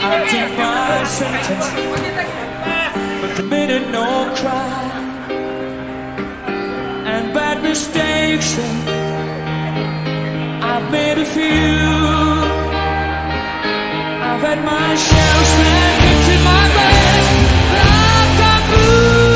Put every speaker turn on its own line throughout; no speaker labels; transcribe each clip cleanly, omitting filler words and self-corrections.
I did my sentence, but committed no crime. And bad mistakes, I've made a few. I've had my share of slanders in my best lifetime blue.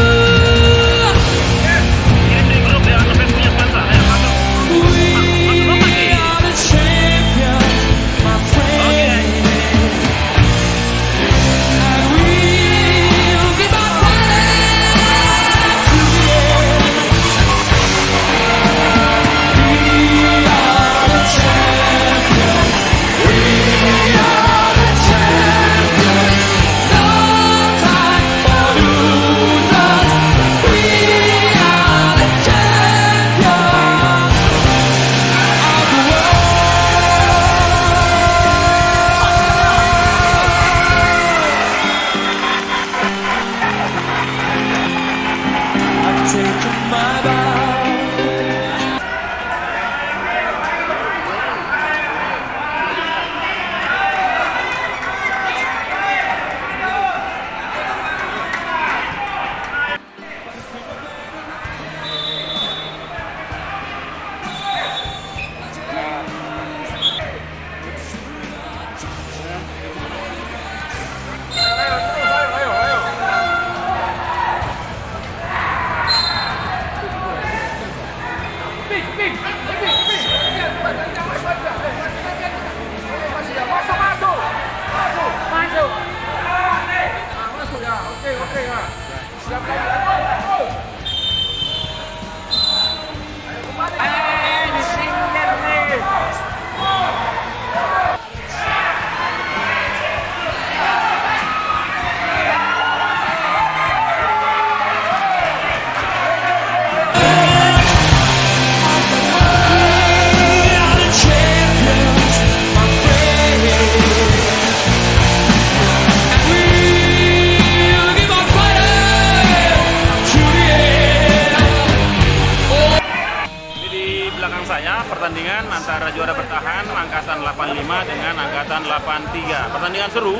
Pertandingan antara juara bertahan angkatan 85 dengan angkatan 83. Pertandingan seru,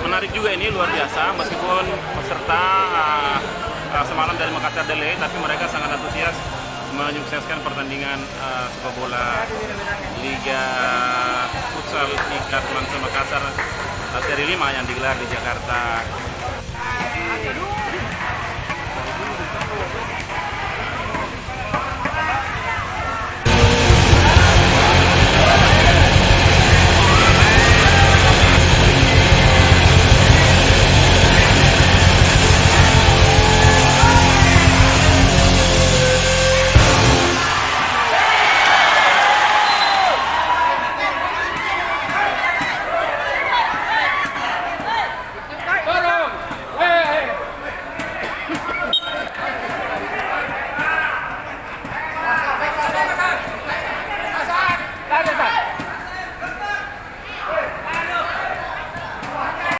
menarik juga ini, luar biasa. Meskipun peserta semalam dari Makassar Delay, tapi mereka sangat antusias menyukseskan pertandingan sepak bola Liga Futsal Liga Semansa Makassar seri 5 yang digelar di Jakarta